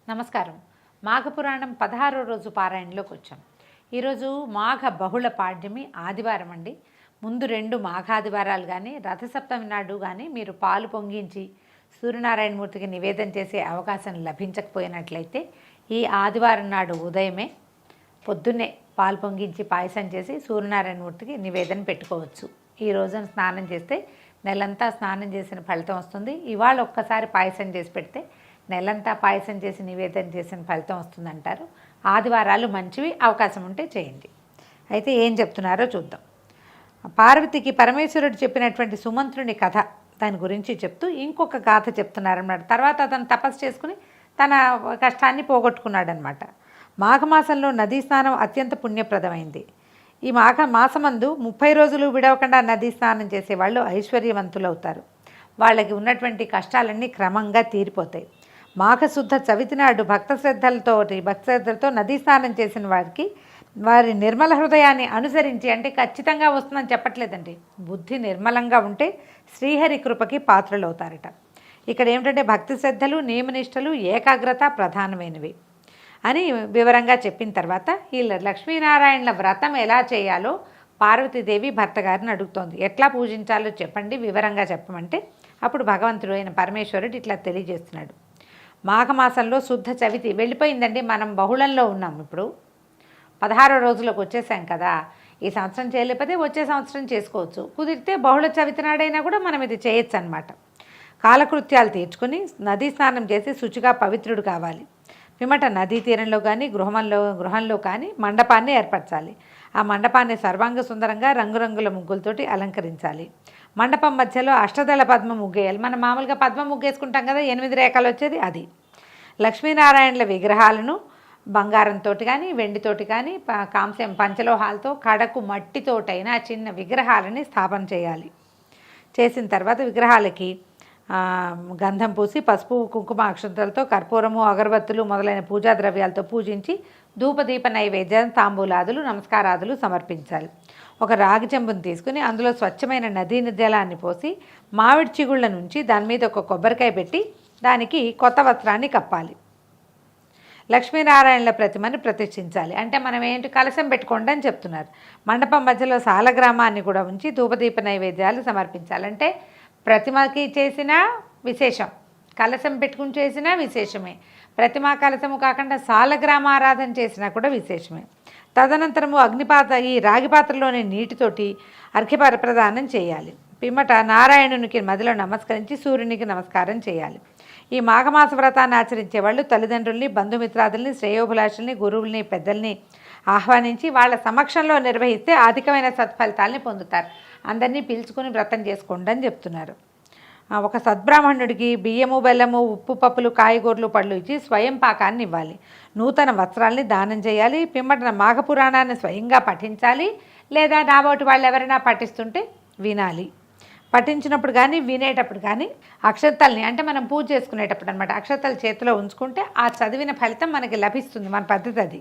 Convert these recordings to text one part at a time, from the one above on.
నమస్కారం. మాఘపురాణం 16వ రోజు పారాయణలోకి వచ్చాం. ఈరోజు మాఘ బహుళ పాడ్యమి ఆదివారం అండి. ముందు 2 మాఘాదివారాలు కానీ రథసప్తమి నాడు కానీ మీరు పాలు పొంగించి సూర్యనారాయణమూర్తికి నివేదన చేసే అవకాశం లభించకపోయినట్లయితే ఈ ఆదివారం నాడు ఉదయమే పొద్దున్నే పాలు పొంగించి పాయసం చేసి సూర్యనారాయణమూర్తికి నివేదన పెట్టుకోవచ్చు. ఈ రోజున స్నానం చేస్తే నెలంతా స్నానం చేసిన ఫలితం వస్తుంది. ఇవాళ ఒక్కసారి పాయసం చేసి పెడితే నెలంతా పాయసం చేసి నివేదన చేసిన ఫలితం వస్తుందంటారు. ఆదివారాలు మంచివి, అవకాశం ఉంటే చేయండి. అయితే ఏం చెప్తున్నారో చూద్దాం. పార్వతికి పరమేశ్వరుడు చెప్పినటువంటి సుమంత్రుని కథ దాని గురించి చెప్తూ ఇంకొక గాథ చెప్తున్నారన్నమాట. తర్వాత అతను తపస్సు చేసుకుని తన కష్టాన్ని పోగొట్టుకున్నాడనమాట. మాఘమాసంలో నదీ స్నానం అత్యంత పుణ్యప్రదమైంది. ఈ మాసమందు 30 రోజులు విడవకుండా నదీ స్నానం చేసేవాళ్ళు ఐశ్వర్యవంతులవుతారు. వాళ్ళకి ఉన్నటువంటి కష్టాలన్నీ క్రమంగా తీరిపోతాయి. మాఘశుద్ధ చవితి నాడు భక్తశ్రద్ధలతో నదీ స్నానం చేసిన వారికి వారి నిర్మల హృదయాన్ని అనుసరించి, అంటే ఖచ్చితంగా వస్తుందని చెప్పట్లేదండి, బుద్ధి నిర్మలంగా ఉంటే శ్రీహరి కృపకి పాత్రలవుతారట. ఇక్కడ ఏమిటంటే భక్తి శ్రద్ధలు, నియమనిష్టలు, ఏకాగ్రత ప్రధానమైనవి అని వివరంగా చెప్పిన తర్వాత ఈ లక్ష్మీనారాయణల వ్రతం ఎలా చేయాలో పార్వతీదేవి భర్త గారిని అడుగుతోంది. ఎట్లా పూజించాలో చెప్పండి, వివరంగా చెప్పమంటే అప్పుడు భగవంతుడు అయిన పరమేశ్వరుడు ఇట్లా తెలియజేస్తున్నాడు. మాఘమాసంలో శుద్ధ చవితి వెళ్ళిపోయిందండి. మనం బహుళంలో ఉన్నాం. ఇప్పుడు 16 రోజులకు వచ్చేసాం కదా. ఈ సంవత్సరం చేయలేకపోతే వచ్చే సంవత్సరం చేసుకోవచ్చు. కుదిరితే బహుళ చవితి నాడైనా కూడా మనం ఇది చేయొచ్చు అనమాట. కాలకృత్యాలు తీర్చుకొని నదీ స్నానం చేసి శుచిగా పవిత్రుడు కావాలి. పిమ్మట నదీ తీరంలో కానీ గృహంలో కానీ మండపాన్ని ఏర్పరచాలి. ఆ మండపాన్ని సర్వాంగ సుందరంగా రంగురంగుల ముగ్గులతోటి అలంకరించాలి. మండపం మధ్యలో అష్టదళ పద్మ ముగ్గేయాలి. మనం మామూలుగా పద్మ ముగ్గేసుకుంటాం కదా, 8 రేఖలు వచ్చేది అది. లక్ష్మీనారాయణల విగ్రహాలను బంగారంతో కానీ వెండితోటి కానీ కాంస్యం పంచలోహాలతో కడకు మట్టితోటైనా చిన్న విగ్రహాలని స్థాపన చేయాలి. చేసిన తర్వాత విగ్రహాలకి గంధం పూసి పసుపు కుంకుమ అక్షంతలతో కర్పూరము అగరబత్తులు మొదలైన పూజా ద్రవ్యాలతో పూజించి ధూపదీప నైవేద్యం తాంబూలాదులు నమస్కారాదులు సమర్పించాలి. ఒక రాగి చెంబును తీసుకుని అందులో స్వచ్ఛమైన నదీ జలాన్ని పోసి మామిడి చిగుళ్ళ నుంచి దాని మీద ఒక కొబ్బరికాయ పెట్టి దానికి కొత్త వస్త్రాన్ని కప్పాలి. లక్ష్మీనారాయణల ప్రతిమని ప్రతిష్ఠించాలి. అంటే మనం ఏంటి కలశం పెట్టుకోండి అని చెప్తున్నారు. మండపం మధ్యలో సాలగ్రామాన్ని కూడా ఉంచి ధూపదీప నైవేద్యాలు సమర్పించాలంటే ప్రతిమకి చేసిన విశేషం, కలశం పెట్టుకుని చేసినా విశేషమే. ప్రతిమా కలశము కాకుండా సాలగ్రామారాధన చేసినా కూడా విశేషమే. తదనంతరము ఈ రాగి పాత్రలోని నీటితోటి అర్ఘ్య ప్రదానం చేయాలి. పిమ్మట నారాయణునికి మదిలో నమస్కరించి సూర్యునికి నమస్కారం చేయాలి. ఈ మాఘమాస వ్రతాన్ని ఆచరించే వాళ్ళు తల్లిదండ్రుల్ని, బంధుమిత్రాదుల్ని, శ్రేయోభిలాషుల్ని, గురువుల్ని, పెద్దల్ని ఆహ్వానించి వాళ్ళ సమక్షంలో నిర్వహిస్తే అధికమైన సత్ఫలితాలని పొందుతారు. అందరినీ పిలుచుకుని వ్రతం చేసుకోండి అని చెప్తున్నారు. ఒక సద్బ్రాహ్మణుడికి బియ్యము, బెల్లము, ఉప్పు, పప్పులు, కాయగూరలు, పళ్ళు ఇచ్చి స్వయం పాకాన్ని ఇవ్వాలి. నూతన వస్త్రాల్ని దానం చేయాలి. పిమ్మటన మాఘపురాణాన్ని స్వయంగా పఠించాలి. లేదా నాబోటి వాళ్ళు ఎవరైనా పఠిస్తుంటే వినాలి. పఠించినప్పుడు కానీ వినేటప్పుడు కానీ అక్షతల్ని, అంటే మనం పూజ చేసుకునేటప్పుడు అనమాట, అక్షతలు చేతిలో ఉంచుకుంటే ఆ చదివిన ఫలితం మనకి లభిస్తుంది. మన పద్ధతి అది.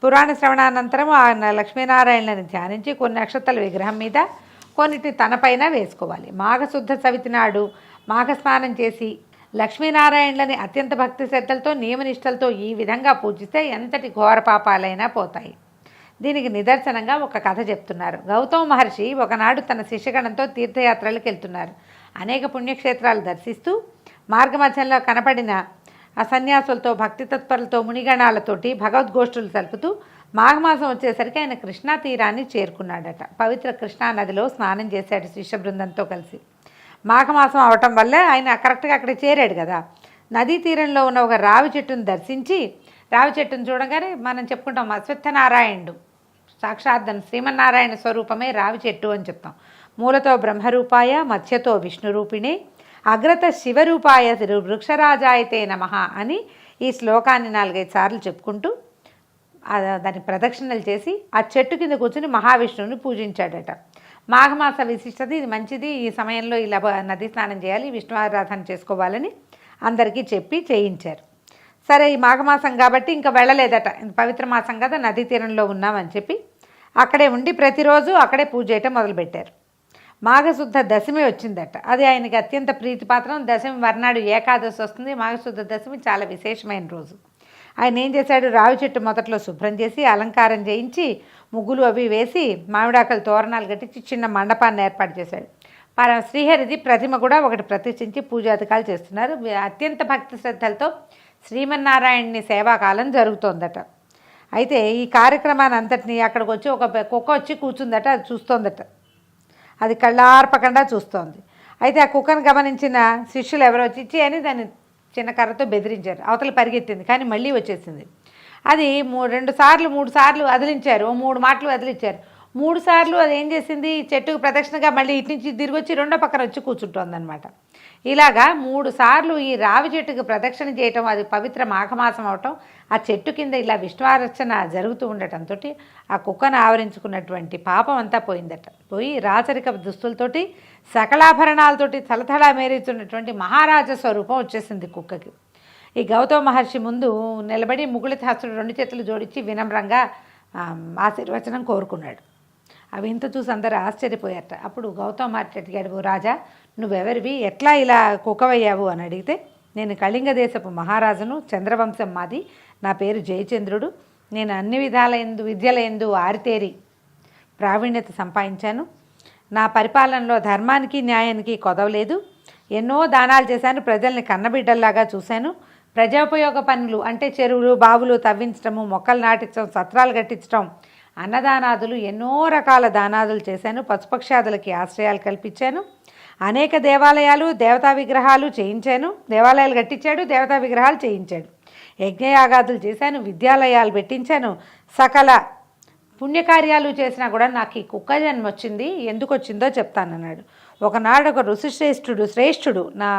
పురాణ శ్రవణానంతరం ఆ లక్ష్మీనారాయణని ధ్యానించి కొన్ని అక్షతలు విగ్రహం మీద, కొన్నిటిని తనపైన వేసుకోవాలి. మాఘశుద్ధ చవితి నాడు మాఘస్నానం చేసి లక్ష్మీనారాయణలని అత్యంత భక్తి శ్రద్ధలతో నియమనిష్టలతో ఈ విధంగా పూజిస్తే ఎంతటి ఘోర పాపాలైనా పోతాయి. దీనికి నిదర్శనంగా ఒక కథ చెప్తున్నారు. గౌతమ మహర్షి ఒకనాడు తన శిష్యగణంతో తీర్థయాత్రలకు వెళ్తున్నారు. అనేక పుణ్యక్షేత్రాలు దర్శిస్తూ మార్గమధ్యంలో కనపడిన ఆ సన్యాసులతో, భక్తి తత్పరులతో, మునిగణాలతోటి భగవద్గోష్ఠులు జరుపుతూ మాఘమాసం వచ్చేసరికి ఆయన కృష్ణా తీరాన్ని చేరుకున్నాడట. పవిత్ర కృష్ణానదిలో స్నానం చేశాడు శిష్య బృందంతో కలిసి. మాఘమాసం అవటం వల్లే ఆయన కరెక్ట్గా అక్కడ చేరాడు కదా. నదీ తీరంలో ఉన్న ఒక రావి చెట్టును దర్శించి, రావి చెట్టును చూడగానే మనం చెప్పుకుంటాం అశ్వత్థనారాయణుడు, సాక్షాత్ శ్రీమన్నారాయణ స్వరూపమే రావి చెట్టు అని చెప్తాం. మూలతో బ్రహ్మరూపాయ, మధ్యతో విష్ణురూపిణి, అగ్రత శివరూపాయ వృక్షరాజాయతే నమః అని ఈ శ్లోకాన్ని 4-5 సార్లు చెప్పుకుంటూ దాని ప్రదక్షిణలు చేసి ఆ చెట్టు కింద కూర్చుని మహావిష్ణువుని పూజించాడట. మాఘమాస విశిష్టత ఇది మంచిది. ఈ సమయంలో ఇలా నదీ స్నానం చేయాలి, విష్ణు ఆరాధన చేసుకోవాలని అందరికీ చెప్పి చేయించారు. సరే, ఈ మాఘమాసం కాబట్టి ఇంకా వెళ్ళలేదట. పవిత్ర మాసం కదా, నదీ తీరంలో ఉన్నామని చెప్పి అక్కడే ఉండి ప్రతిరోజు అక్కడే పూజ చేయటం మొదలుపెట్టారు. మాఘశుద్ధ దశమి వచ్చిందట. అది ఆయనకి అత్యంత ప్రీతిపాత్రం. దశమి మర్నాడు ఏకాదశి వస్తుంది. మాఘశుద్ధ దశమి చాలా విశేషమైన రోజు. ఆయన ఏం చేశాడు, రావి చెట్టు మొదట్లో శుభ్రం చేసి అలంకారం చేయించి ముగ్గులు అవి వేసి మామిడాకలు తోరణాలు కట్టించి చిన్న మండపాన్ని ఏర్పాటు చేశాడు. శ్రీహరిది ప్రతిమ కూడా ఒకటి ప్రతిష్ఠించి పూజాధికాలు చేస్తున్నారు. అత్యంత భక్తి శ్రద్ధలతో శ్రీమన్నారాయణని సేవాకాలం జరుగుతోందట. అయితే ఈ కార్యక్రమాన్ని అంతటినీ అక్కడికి వచ్చి ఒక కుక్క వచ్చి కూర్చుందట. అది చూస్తోందట. అది కళ్ళార్పకుండా చూస్తోంది. అయితే ఆ కుక్కను గమనించిన శిష్యులు ఎవరో వచ్చి అని దాన్ని చిన్న కర్రతో బెదిరించారు. అవతల పరిగెత్తింది, కానీ మళ్ళీ వచ్చేసింది. అది 2 సార్లు 3 సార్లు అదిలించారు. 3 మాటలు అదిలించారు. 3 సార్లు అది ఏం చేసింది, చెట్టుకు ప్రదక్షిణగా మళ్ళీ ఇటు నుంచి తిరిగి వచ్చి రెండో పక్కన వచ్చి కూర్చుంటోందనమాట. ఇలాగా 3 సార్లు ఈ రావి చెట్టుకు ప్రదక్షిణ చేయటం, అది పవిత్ర మాఘమాసం అవటం, ఆ చెట్టు కింద ఇలా విష్ణువార్చన జరుగుతూ ఉండటంతో ఆ కుక్కను ఆవరించుకున్నటువంటి పాపం అంతా పోయిందట. పోయి రాచరిక దుస్తులతోటి సకలాభరణాలతోటి తలతలా మేరుతున్నటువంటి మహారాజ స్వరూపం వచ్చేసింది కుక్కకి. ఈ గౌతమ మహర్షి ముందు నిలబడి ముకుళితాస్తుడు 2 చేతులు జోడించి వినమ్రంగా ఆశీర్వచనం కోరుకున్నాడు. అవి ఇంత చూసి అందరూ ఆశ్చర్యపోయారట. అప్పుడు గౌతమ మహర్షి అడిగాడు, రాజా నువ్వెవరివి, ఎట్లా ఇలా కుక్కవయ్యావు అని అడిగితే, నేను కళింగ దేశపు మహారాజును, చంద్రవంశం మాది, నా పేరు జయచంద్రుడు, నేను అన్ని విద్యలయందు ఆరితేరి ప్రావీణ్యత సంపాదించాను, నా పరిపాలనలో ధర్మానికి న్యాయానికి కొదవలేదు, ఎన్నో దానాలు చేశాను, ప్రజల్ని కన్నబిడ్డల్లాగా చూశాను, ప్రజోపయోగ పనులు అంటే చెరువులు బావులు తవ్వించడము, మొక్కలు నాటించడం, సత్రాలు కట్టించడం, అన్నదానాదులు, ఎన్నో రకాల దానాదులు చేశాను, పశుపక్షాదులకి ఆశ్రయాలు కల్పించాను, అనేక దేవాలయాలు దేవతా విగ్రహాలు చేయించాను, దేవాలయాలు కట్టించాడు, దేవతా విగ్రహాలు చేయించాడు, యజ్ఞయాగాదులు చేశాను, విద్యాలయాలు పెట్టించాను, సకల పుణ్యకార్యాలు చేసినా కూడా నాకు ఈ కుక్క జన్మ వచ్చింది, ఎందుకు వచ్చిందో చెప్తానన్నాడు. ఒకనాడు ఒక శ్రేష్ఠుడు నా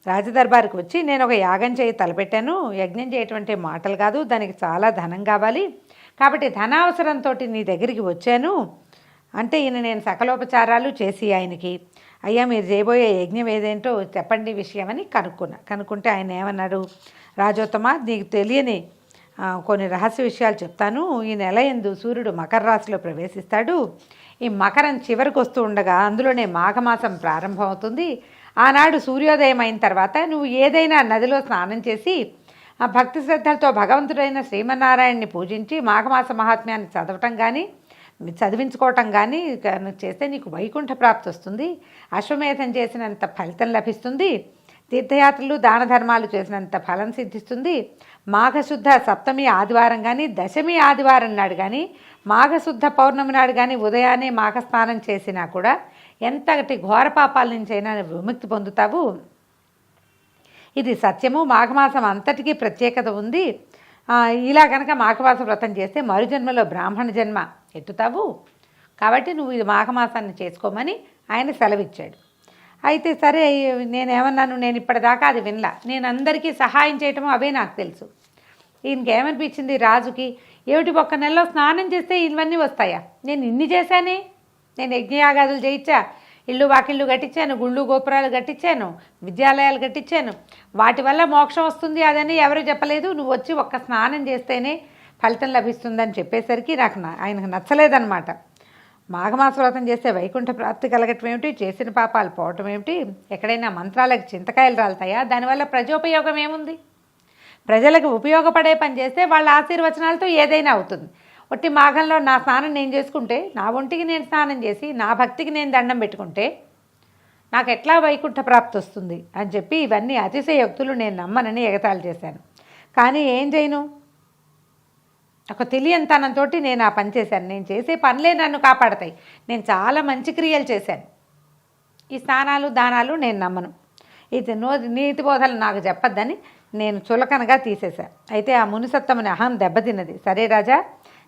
రాజదర్బారికి వచ్చి, నేను ఒక యాగం తలపెట్టాను, యజ్ఞం చేయటువంటి మాటలు కాదు, దానికి చాలా ధనం కావాలి, కాబట్టి ధనావసరంతో నీ దగ్గరికి వచ్చాను అంటే ఈయన నేను సకలోపచారాలు చేసి ఆయనకి, అయ్యా మీరు చేయబోయే యజ్ఞం ఏదేంటో చెప్పండి విషయమని కనుక్కుంటే ఆయన ఏమన్నాడు, రాజోత్తమ నీకు తెలియని కొన్ని రహస్య విషయాలు చెప్తాను. ఈ నెల యందు సూర్యుడు మకర రాశిలో ప్రవేశిస్తాడు. ఈ మకరం చివరికి వస్తూ ఉండగా అందులోనే మాఘమాసం ప్రారంభమవుతుంది. ఆనాడు సూర్యోదయం అయిన తర్వాత నువ్వు ఏదైనా నదిలో స్నానం చేసి ఆ భక్తి శ్రద్ధలతో భగవంతుడైన శ్రీమన్నారాయణని పూజించి మాఘమాస మహాత్మ్యాన్ని చదివించుకోవటం కానీ చేస్తే నీకు వైకుంఠ ప్రాప్తి వస్తుంది, అశ్వమేధం చేసినంత ఫలితం లభిస్తుంది, తీర్థయాత్రలు దాన ధర్మాలు చేసినంత ఫలం సిద్ధిస్తుంది. మాఘశుద్ధ సప్తమి ఆదివారం కానీ దశమి ఆదివారం నాడు కానీ మాఘశుద్ధ పౌర్ణమి నాడు కానీ ఉదయాన్నే మాఘస్నానం చేసినా కూడా ఎంతటి ఘోర పాపాల నుంచైనా విముక్తి పొందుతావు. ఇది సత్యము. మాఘమాసం అంతటికీ ప్రత్యేకత ఉంది. ఇలా కనుక మాఘమాస వ్రతం చేస్తే మరుజన్మలో బ్రాహ్మణ జన్మ ఎత్తుతావు, కాబట్టి నువ్వు ఇది మాఘమాసాన్ని చేసుకోమని ఆయన సెలవిచ్చాడు. అయితే సరే నేనేమన్నాను, నేను ఇప్పటిదాకా అది వినలా, నేను అందరికీ సహాయం చేయటము అవే నాకు తెలుసు. ఈయనకేమనిపించింది రాజుకి, ఏమిటి ఒక్క నెలలో స్నానం చేస్తే ఇవన్నీ వస్తాయా, నేను ఇన్ని చేశానే, నేను యజ్ఞయాగాదులు చేయించా, ఇళ్ళు వాకిళ్ళు కట్టించాను, గుళ్ళు గోపురాలు కట్టించాను, విద్యాలయాలు కట్టించాను, వాటి వల్ల మోక్షం వస్తుంది అదని ఎవరు చెప్పలేదు, నువ్వు వచ్చి ఒక్క స్నానం చేస్తేనే ఫలితం లభిస్తుందని చెప్పేసరికి ఆయనకు నచ్చలేదన్నమాట. మాఘమాస వ్రతం చేస్తే వైకుంఠ ప్రాప్తి కలగటం ఏమిటి, చేసిన పాపాలు పోవటం ఏమిటి, ఎక్కడైనా మంత్రాలకు చింతకాయలు రాలుతాయా, దానివల్ల ప్రజోపయోగం ఏముంది, ప్రజలకు ఉపయోగపడే పని చేస్తే వాళ్ళ ఆశీర్వచనాలతో ఏదైనా అవుతుంది. ఒట్టి మాఘంలో నా స్నానం నేను చేసుకుంటే, నా ఒంటికి నేను స్నానం చేసి నా భక్తికి నేను దండం పెట్టుకుంటే నాకు ఎట్లా వైకుంఠ ప్రాప్తి వస్తుంది అని చెప్పి ఇవన్నీ అతిశయోక్తులు నేను నమ్మనని ఎగతాళి చేశాను. కానీ ఏం చేయను, ఒక తెలియనితనంతో నేను ఆ పని చేశాను. నేను చేసే పనులే నన్ను కాపాడతాయి. నేను చాలా మంచి క్రియలు చేశాను. ఈ స్నానాలు దానాలు నేను నమ్మను, ఇది నీతి బోధలు నాకు చెప్పద్దని నేను చులకనగా తీసేశాను. అయితే ఆ మునిసత్తమని అహం దెబ్బతిన్నది. సరే రాజా,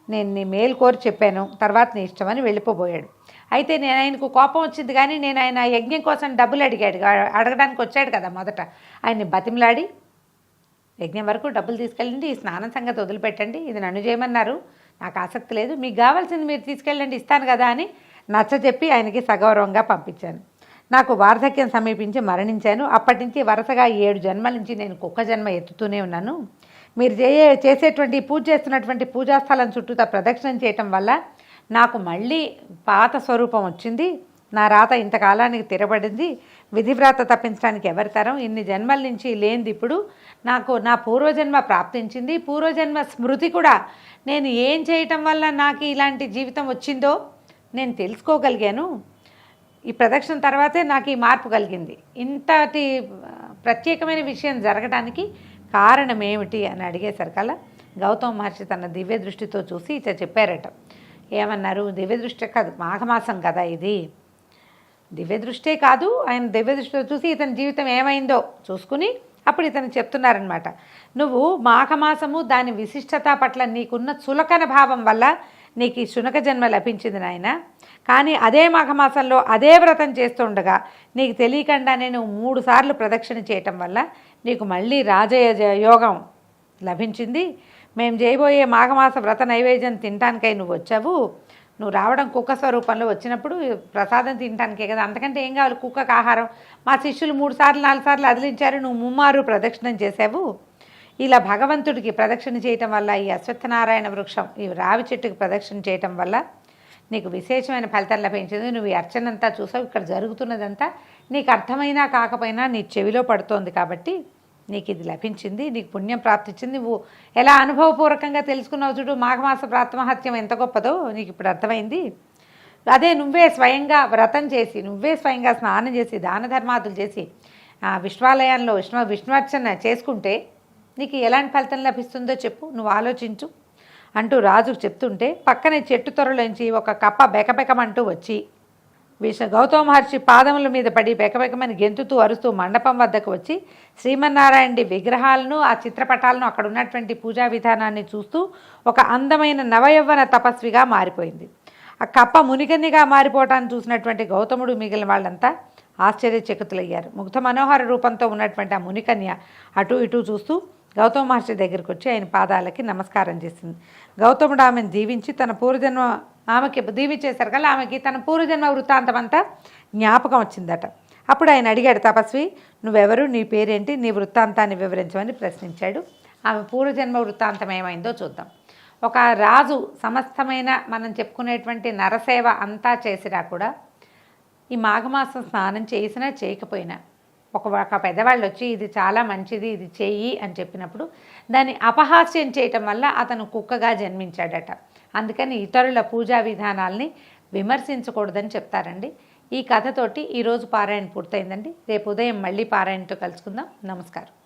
నేను నీ మేలు కోరి చెప్పాను, తర్వాత నీ ఇష్టమని వెళ్ళిపోబోయాడు. అయితే నేను ఆయనకు కోపం వచ్చింది, కానీ నేను ఆయన యజ్ఞం కోసం డబ్బులు అడగడానికి వచ్చాడు కదా, మొదట ఆయన్ని బతిమలాడి యజ్ఞం వరకు డబ్బులు తీసుకెళ్ళండి, ఈ స్నానం సంగతి వదిలిపెట్టండి, ఇది నన్ను చేయమన్నారు, నాకు ఆసక్తి లేదు, మీకు కావాల్సింది మీరు తీసుకెళ్ళండి ఇస్తాను కదా అని నచ్చజెప్పి ఆయనకి సగౌరవంగా పంపించాను. నాకు వార్ధక్యం సమీపించి మరణించాను. అప్పటి నుంచి వరుసగా 7 జన్మల నుంచి నేను కుక్క జన్మ ఎత్తుతూనే ఉన్నాను. మీరు చేసేటువంటి పూజ చేస్తున్నటువంటి పూజాస్థలం చుట్టూతా ప్రదక్షిణం చేయటం వల్ల నాకు మళ్ళీ పాత స్వరూపం వచ్చింది. నా రాత ఇంతకాలానికి తిరబడింది, విధివ్రాత తప్పించడానికి ఎవరి తరం, ఇన్ని జన్మల నుంచి లేనిది ఇప్పుడు నాకు నా పూర్వజన్మ ప్రాప్తించింది, పూర్వజన్మ స్మృతి కూడా నేను ఏం చేయటం వల్ల నాకు ఇలాంటి జీవితం వచ్చిందో నేను తెలుసుకోగలిగాను. ఈ ప్రదక్షిణ తర్వాతే నాకు ఈ మార్పు కలిగింది. ఇంతటి ప్రత్యేకమైన విషయం జరగడానికి కారణం ఏమిటి అని అడిగేసరికల్లా గౌతమ మహర్షి తన దివ్య దృష్టితో చూసి ఇట్లా చెప్పారట. ఏమన్నారు? దివ్య దృష్టి కాదు, మాఘమాసం కదా ఇది, దివ్య దృష్టే కాదు, ఆయన దివ్య దృష్టితో చూసి ఇతని జీవితం ఏమైందో చూసుకుని అప్పుడు ఇతను చెప్తున్నారనమాట. నువ్వు మాఘమాసము దాని విశిష్టత పట్ల నీకున్న చులకన భావం వల్ల నీకు ఈ శునక జన్మ లభించింది నాయన. కానీ అదే మాఘమాసంలో అదే వ్రతం చేస్తుండగా నీకు తెలియకుండా నేను 3 సార్లు ప్రదక్షిణ చేయటం వల్ల నీకు మళ్ళీ రాజయ యోగం లభించింది. మేము చేయబోయే మాఘమాస వ్రత నైవేద్యం తినటానికై నువ్వు వచ్చావు. నువ్వు రావడం కుక్క స్వరూపంలో వచ్చినప్పుడు ప్రసాదం తినటానికే కదా, అంతకంటే ఏం కావాలి కుక్కకు ఆహారం. మా శిష్యులు 3 సార్లు 4 సార్లు అదిలించారు, నువ్వు 3 మారు ప్రదక్షిణం చేసావు. ఇలా భగవంతుడికి ప్రదక్షిణ చేయటం వల్ల, ఈ అశ్వత్థనారాయణ వృక్షం ఈ రావి చెట్టుకి ప్రదక్షిణ చేయటం వల్ల నీకు విశేషమైన ఫలితం లభించింది. నువ్వు ఈ అర్చనంతా చూసావు, ఇక్కడ జరుగుతున్నదంతా నీకు అర్థమైనా కాకపోయినా నీ చెవిలో పడుతోంది కాబట్టి నీకు ఇది లభించింది, నీకు పుణ్యం ప్రాప్తించింది. నువ్వు ఎలా అనుభవపూర్వకంగా తెలుసుకున్నావు చూడు, మాఘమాస ప్రాతమహత్యం ఎంత గొప్పదో నీకు ఇప్పుడు అర్థమైంది. అదే నువ్వే స్వయంగా వ్రతం చేసి, నువ్వే స్వయంగా స్నానం చేసి, దాన ధర్మాదులు చేసి విశ్వాలయంలో విష్ణువర్చన చేసుకుంటే నీకు ఎలాంటి ఫలితం లభిస్తుందో చెప్పు, నువ్వు ఆలోచించు అంటూ రాజుకు చెప్తుంటే పక్కనే చెట్టు త్వరలోంచి ఒక కప్ప బెకబెకమంటూ వచ్చి గౌతమ మహర్షి పాదముల మీద పడి బెకబెకమని గెంతుతూ అరుస్తూ మండపం వద్దకు వచ్చి శ్రీమన్నారాయణుడి విగ్రహాలను, ఆ చిత్రపటాలను, అక్కడ ఉన్నటువంటి పూజా విధానాన్ని చూస్తూ ఒక అందమైన నవయవ్వన తపస్విగా మారిపోయింది. ఆ కప్ప మునిగన్నిగా మారిపోవటాన్ని చూసినటువంటి గౌతముడు మిగిలిన వాళ్ళంతా ఆశ్చర్యచకితులయ్యారు. ముగ్ధ మనోహర రూపంతో ఉన్నటువంటి ఆ మునికన్య అటు ఇటు చూస్తూ గౌతమ మహర్షి దగ్గరికి వచ్చి ఆయన పాదాలకి నమస్కారం చేసింది. గౌతముడు ఆమెను దీవించి తన పూర్వజన్మ ఆమెకి దీవించేశారు కదా, ఆమెకి తన పూర్వజన్మ వృత్తాంతం అంతా జ్ఞాపకం వచ్చిందట. అప్పుడు ఆయన అడిగాడు, తపస్వి నువ్వెవరు, నీ పేరేంటి, నీ వృత్తాంతాన్ని వివరించమని ప్రశ్నించాడు. ఆమె పూర్వజన్మ వృత్తాంతం ఏమైందో చూద్దాం. ఒక రాజు సమస్తమైన మనం చెప్పుకునేటువంటి నరసేవ అంతా చేసినా కూడా ఈ మాఘమాసం స్నానం చేసినా చేయకపోయినా ఒక పెద్దవాళ్ళు వచ్చి ఇది చాలా మంచిది, ఇది చెయ్యి అని చెప్పినప్పుడు దాన్ని అపహాస్యం చేయటం వల్ల అతను కుక్కగా జన్మించాడట. అందుకని ఇతరుల పూజా విధానాల్ని విమర్శించకూడదని చెప్తారండి. ఈ కథతోటి ఈరోజు పారాయణ పూర్తయిందండి. రేపు ఉదయం మళ్ళీ పారాయణతో కలుసుకుందాం. నమస్కారం.